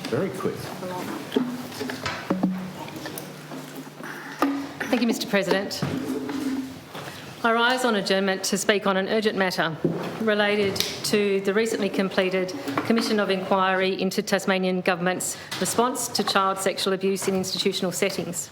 Very quick. Thank you, Mr President. I rise on adjournment to speak on an urgent matter related to the recently completed Commission of Inquiry into Tasmanian Government's response to child sexual abuse in institutional settings.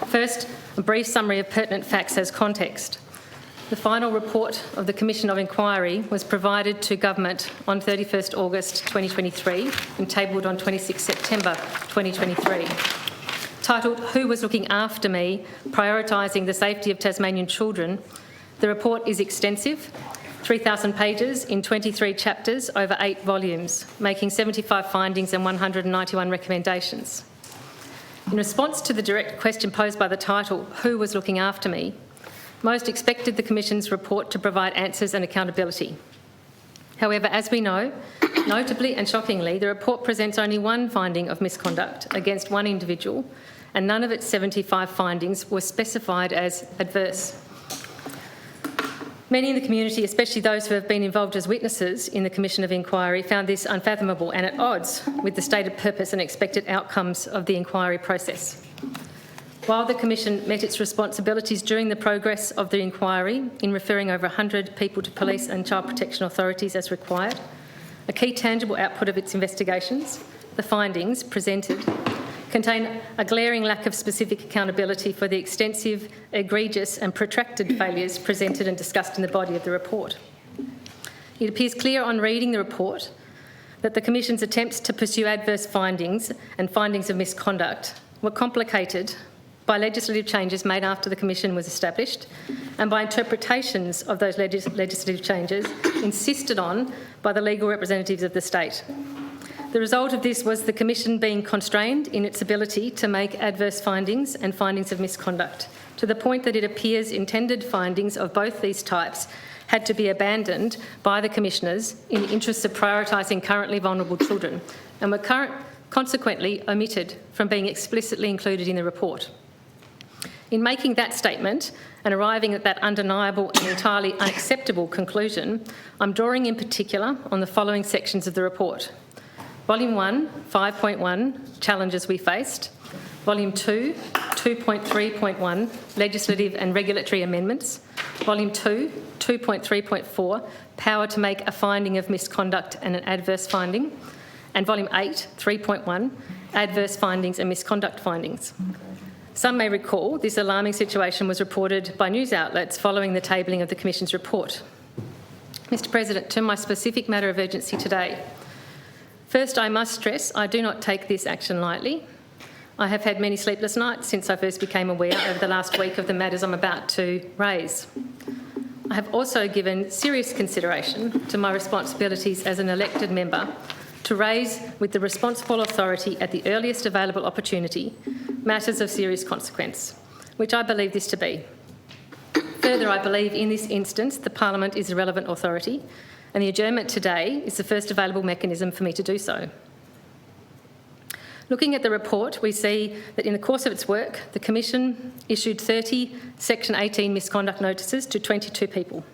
First, a brief summary of pertinent facts as context. The final report of the Commission of Inquiry was provided to Government on 31st August 2023 and tabled on 26 September 2023. Titled, Who Was Looking After Me? Prioritising the Safety of Tasmanian Children, the report is extensive, 3,000 pages in 23 chapters over 8 volumes, making 75 findings and 191 recommendations. In response to the direct question posed by the title, Who was looking after me? Most expected the Commission's report to provide answers and accountability. However, as we know, notably and shockingly, the report presents only one finding of misconduct against one individual, and none of its 75 findings were specified as adverse. Many in the community, especially those who have been involved as witnesses in the Commission of Inquiry, found this unfathomable and at odds with the stated purpose and expected outcomes of the inquiry process. While the Commission met its responsibilities during the progress of the inquiry in referring over 100 people to police and child protection authorities as required, a key tangible output of its investigations, the findings presented, contain a glaring lack of specific accountability for the extensive, egregious and protracted failures presented and discussed in the body of the report. It appears clear on reading the report that the Commission's attempts to pursue adverse findings and findings of misconduct were complicated by legislative changes made after the Commission was established and by interpretations of those legislative changes insisted on by the legal representatives of the state. The result of this was the Commission being constrained in its ability to make adverse findings and findings of misconduct, to the point that it appears intended findings of both these types had to be abandoned by the Commissioners in the interests of prioritising currently vulnerable children and were consequently omitted from being explicitly included in the report. In making that statement and arriving at that undeniable and entirely unacceptable conclusion, I'm drawing in particular on the following sections of the report. Volume 1, 5.1, Challenges We Faced. Volume 2, 2.3.1, Legislative and Regulatory Amendments. Volume 2, 2.3.4, Power to Make a Finding of Misconduct and an Adverse Finding. And Volume 8, 3.1, Adverse Findings and Misconduct Findings. Some may recall this alarming situation was reported by news outlets following the tabling of the Commission's report. Mr President, to my specific matter of urgency today. First, I must stress I do not take this action lightly. I have had many sleepless nights since I first became aware over the last week of the matters I'm about to raise. I have also given serious consideration to my responsibilities as an elected member to raise with the responsible authority at the earliest available opportunity matters of serious consequence, which I believe this to be. Further, I believe in this instance the Parliament is a relevant authority and the adjournment today is the first available mechanism for me to do so. Looking at the report, we see that in the course of its work, the Commission issued 30 Section 18 misconduct notices to 22 people.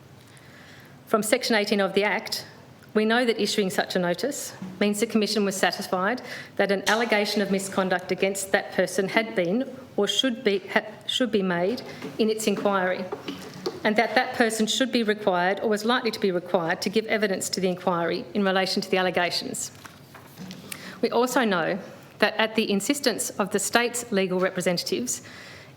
From Section 18 of the Act, we know that issuing such a notice means the Commission was satisfied that an allegation of misconduct against that person had been or should be made in its inquiry, and that that person should be required or was likely to be required to give evidence to the inquiry in relation to the allegations. We also know that at the insistence of the state's legal representatives,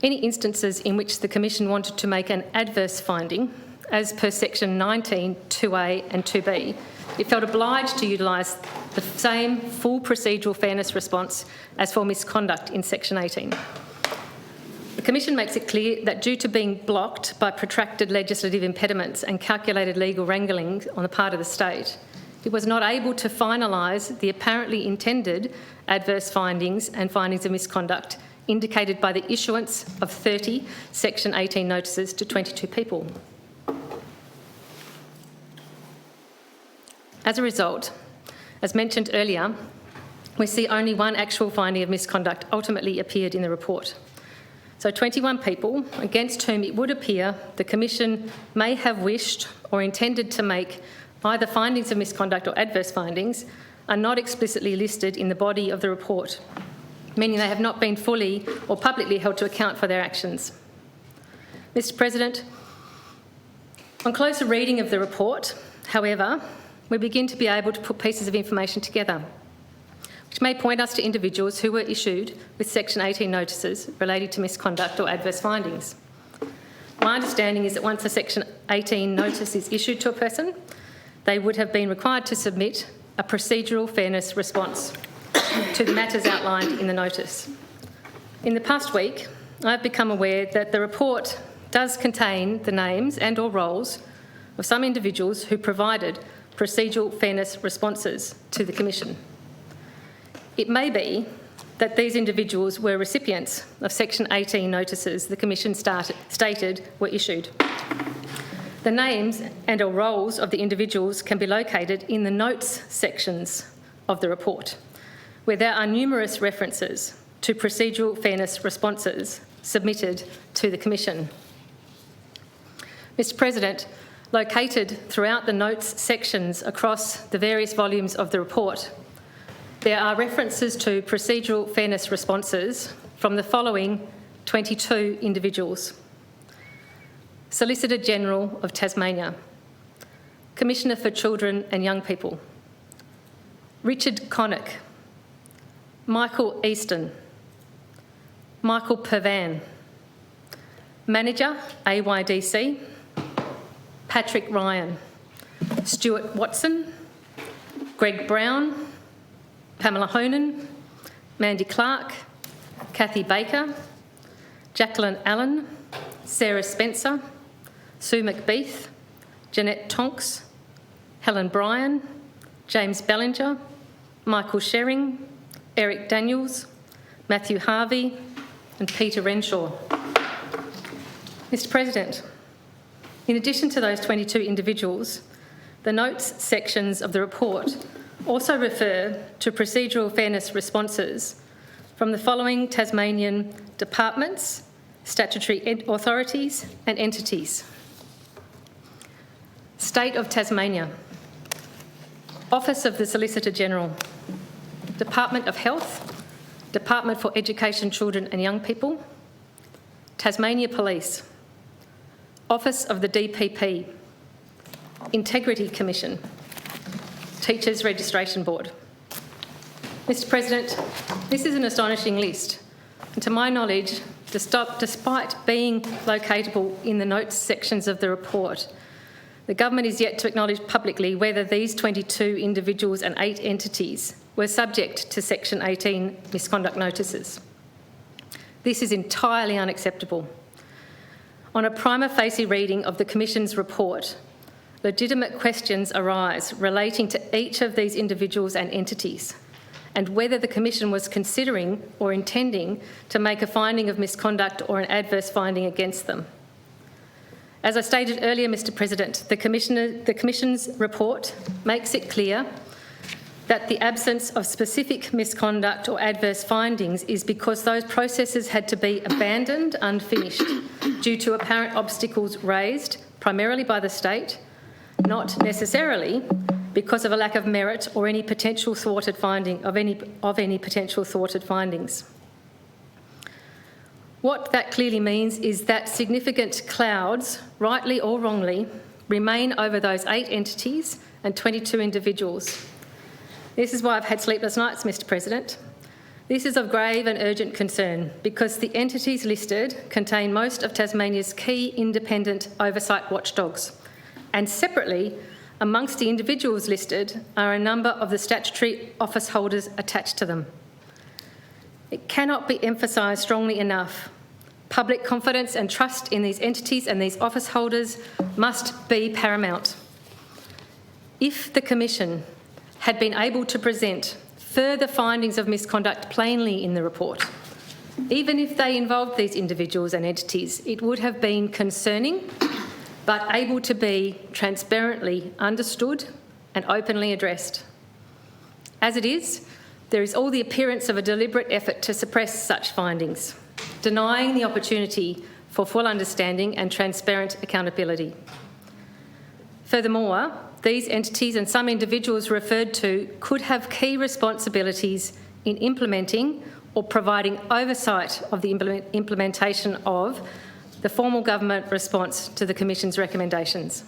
any instances in which the Commission wanted to make an adverse finding, as per Section 19, 2A and 2B, it felt obliged to utilise the same full procedural fairness response as for misconduct in Section 18. The Commission makes it clear that due to being blocked by protracted legislative impediments and calculated legal wrangling on the part of the state, it was not able to finalise the apparently intended adverse findings and findings of misconduct indicated by the issuance of 30 Section 18 notices to 22 people. As a result, as mentioned earlier, we see only one actual finding of misconduct ultimately appeared in the report. So 21 people against whom it would appear the Commission may have wished or intended to make either findings of misconduct or adverse findings are not explicitly listed in the body of the report, meaning they have not been fully or publicly held to account for their actions. Mr. President, on closer reading of the report, however, we begin to be able to put pieces of information together, which may point us to individuals who were issued with Section 18 notices relating to misconduct or adverse findings. My understanding is that once a Section 18 notice is issued to a person, they would have been required to submit a procedural fairness response to the matters outlined in the notice. In the past week, I've become aware that the report does contain the names and/or roles of some individuals who provided procedural fairness responses to the Commission. It may be that these individuals were recipients of Section 18 notices the Commission stated were issued. The names and/or roles of the individuals can be located in the notes sections of the report, where there are numerous references to procedural fairness responses submitted to the Commission. Mr. President, located throughout the notes sections across the various volumes of the report, there are references to procedural fairness responses from the following 22 individuals: Solicitor General of Tasmania, Commissioner for Children and Young People, Richard Connick, Michael Easton, Michael Pervan, Manager, AYDC, Patrick Ryan, Stuart Watson, Greg Brown, Pamela Honan, Mandy Clark, Kathy Baker, Jacqueline Allen, Sarah Spencer, Sue McBeath, Jeanette Tonks, Helen Bryan, James Bellinger, Michael Shering, Eric Daniels, Matthew Harvey and Peter Renshaw. Mr. President, in addition to those 22 individuals, the notes sections of the report also refer to procedural fairness responses from the following Tasmanian departments, statutory authorities and entities: State of Tasmania, Office of the Solicitor General, Department of Health, Department for Education, Children and Young People, Tasmania Police, Office of the DPP, Integrity Commission, Teachers Registration Board. Mr. President, this is an astonishing list, and to my knowledge, despite being locatable in the notes sections of the report, the government is yet to acknowledge publicly whether these 22 individuals and 8 entities were subject to Section 18 misconduct notices. This is entirely unacceptable. On a prima facie reading of the Commission's report, legitimate questions arise relating to each of these individuals and entities and whether the Commission was considering or intending to make a finding of misconduct or an adverse finding against them. As I stated earlier, Mr. President, the Commission's report makes it clear that the absence of specific misconduct or adverse findings is because those processes had to be abandoned unfinished due to apparent obstacles raised primarily by the state, not necessarily because of a lack of merit or any potential thwarted finding of any potential thwarted findings. What that clearly means is that significant clouds, rightly or wrongly, remain over those 8 entities and 22 individuals. This is why I've had sleepless nights, Mr. President. This is of grave and urgent concern because the entities listed contain most of Tasmania's key independent oversight watchdogs, and separately, amongst the individuals listed are a number of the statutory office holders attached to them. It cannot be emphasised strongly enough. Public confidence and trust in these entities and these office holders must be paramount. If the Commission had been able to present further findings of misconduct plainly in the report, even if they involved these individuals and entities, it would have been concerning but able to be transparently understood and openly addressed. As it is, there is all the appearance of a deliberate effort to suppress such findings, denying the opportunity for full understanding and transparent accountability. Furthermore, these entities and some individuals referred to could have key responsibilities in implementing or providing oversight of the implementation of the formal government response to the Commission's recommendations.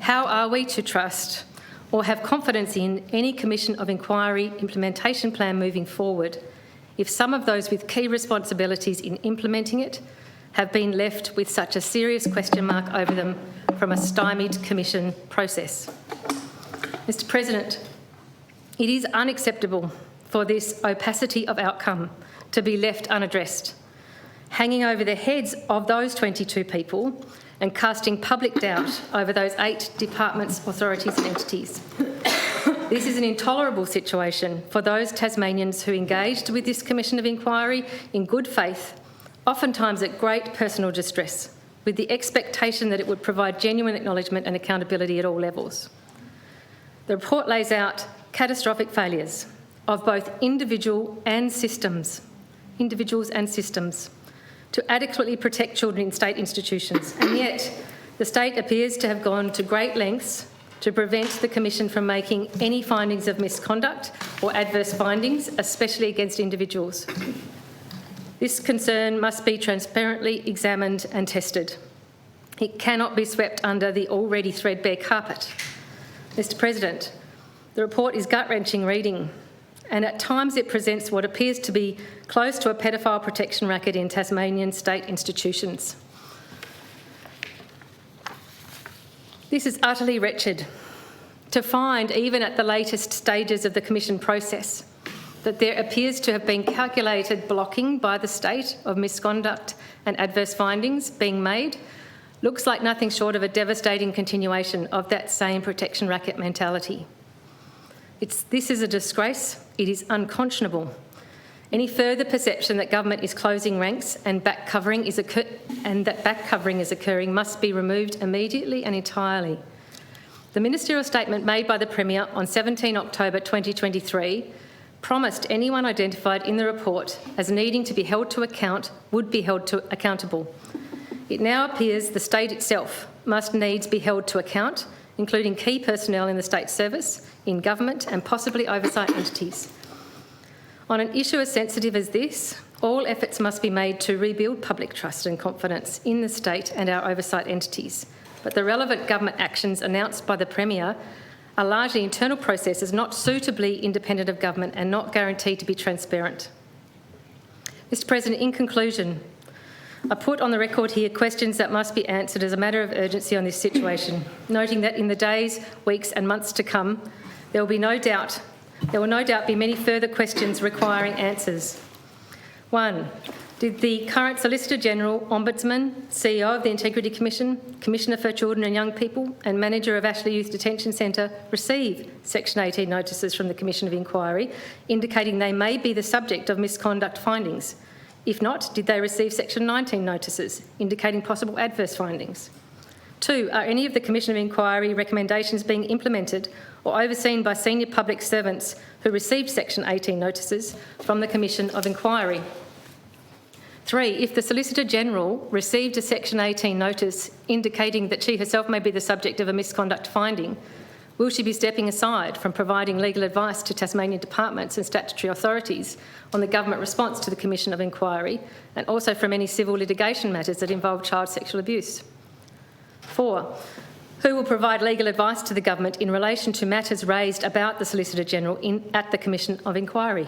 How are we to trust or have confidence in any Commission of Inquiry implementation plan moving forward if some of those with key responsibilities in implementing it have been left with such a serious question mark over them from a stymied Commission process? Mr. President, it is unacceptable for this opacity of outcome to be left unaddressed, hanging over the heads of those 22 people and casting public doubt over those 8 departments, authorities and entities. This is an intolerable situation for those Tasmanians who engaged with this Commission of Inquiry in good faith, oftentimes at great personal distress, with the expectation that it would provide genuine acknowledgement and accountability at all levels. The report lays out catastrophic failures of both individuals and systems, to adequately protect children in state institutions, and yet the state appears to have gone to great lengths to prevent the Commission from making any findings of misconduct or adverse findings, especially against individuals. This concern must be transparently examined and tested. It cannot be swept under the already threadbare carpet. Mr. President, the report is gut-wrenching reading, and at times it presents what appears to be close to a pedophile protection racket in Tasmanian state institutions. This is utterly wretched, to find, even at the latest stages of the Commission process, that there appears to have been calculated blocking by the state of misconduct and adverse findings being made, looks like nothing short of a devastating continuation of that same protection racket mentality. This is a disgrace. It is unconscionable. Any further perception that government is closing ranks and that back covering is occurring must be removed immediately and entirely. The ministerial statement made by the Premier on 17 October 2023 promised anyone identified in the report as needing to be held to account would be held accountable. It now appears the state itself must needs be held to account, including key personnel in the state service, in government and possibly oversight entities. On an issue as sensitive as this, all efforts must be made to rebuild public trust and confidence in the state and our oversight entities. But the relevant government actions announced by the Premier are largely internal processes not suitably independent of government and not guaranteed to be transparent. Mr. President, in conclusion, I put on the record here questions that must be answered as a matter of urgency on this situation, noting that in the days, weeks and months to come, there will no doubt be many further questions requiring answers. 1. Did the current Solicitor General, Ombudsman, CEO of the Integrity Commission, Commissioner for Children and Young People and Manager of Ashley Youth Detention Centre receive Section 18 notices from the Commission of Inquiry indicating they may be the subject of misconduct findings? If not, did they receive Section 19 notices indicating possible adverse findings? 2. Are any of the Commission of Inquiry recommendations being implemented or overseen by senior public servants who received Section 18 notices from the Commission of Inquiry? 3. If the Solicitor General received a Section 18 notice indicating that she herself may be the subject of a misconduct finding, will she be stepping aside from providing legal advice to Tasmanian departments and statutory authorities on the government response to the Commission of Inquiry and also from any civil litigation matters that involve child sexual abuse? 4. Who will provide legal advice to the government in relation to matters raised about the Solicitor General at the Commission of Inquiry?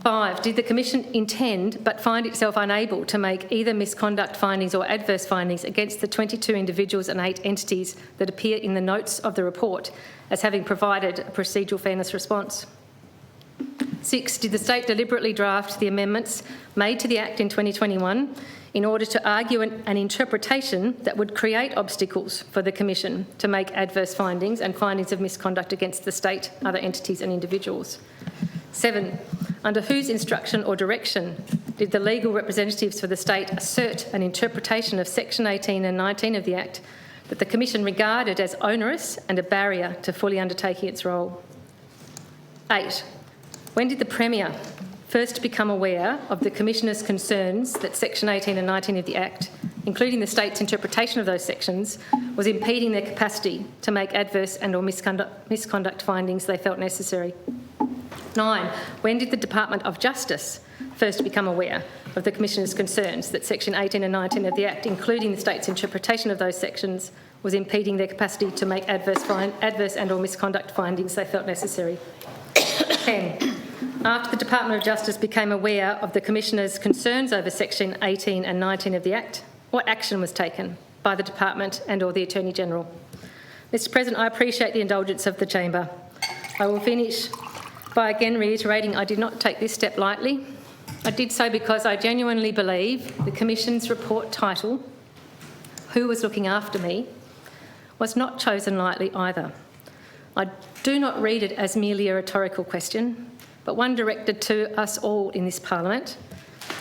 5. Did the Commission intend but find itself unable to make either misconduct findings or adverse findings against the 22 individuals and 8 entities that appear in the notes of the report as having provided a procedural fairness response? 6. Did the state deliberately draft the amendments made to the Act in 2021 in order to argue an interpretation that would create obstacles for the Commission to make adverse findings and findings of misconduct against the state, other entities and individuals? 7. Under whose instruction or direction did the legal representatives for the state assert an interpretation of Section 18 and 19 of the Act that the Commission regarded as onerous and a barrier to fully undertaking its role? 8. When did the Premier first become aware of the Commissioner's concerns that Section 18 and 19 of the Act including the state's interpretation of those sections, was impeding their capacity to make adverse and or misconduct findings they felt necessary. 9. When did the Department of Justice first become aware of the Commissioner's concerns that Section 18 and 19 of the Act, including the state's interpretation of those sections, was impeding their capacity to make adverse and or misconduct findings they felt necessary? 10. After the Department of Justice became aware of the Commissioner's concerns over Section 18 and 19 of the Act, what action was taken by the Department and or the Attorney-General? Mr President, I appreciate the indulgence of the Chamber. I will finish by again reiterating I did not take this step lightly. I did so because I genuinely believe the Commission's report title, Who Was Looking After Me, was not chosen lightly either. I do not read it as merely a rhetorical question, but one directed to us all in this Parliament.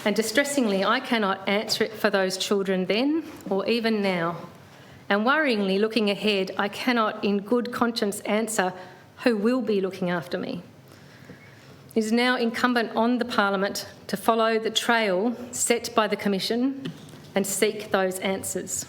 And distressingly, I cannot answer it for those children then or even now. And worryingly, looking ahead, I cannot in good conscience answer who will be looking after me. It is now incumbent on the Parliament to follow the trail set by the Commission and seek those answers.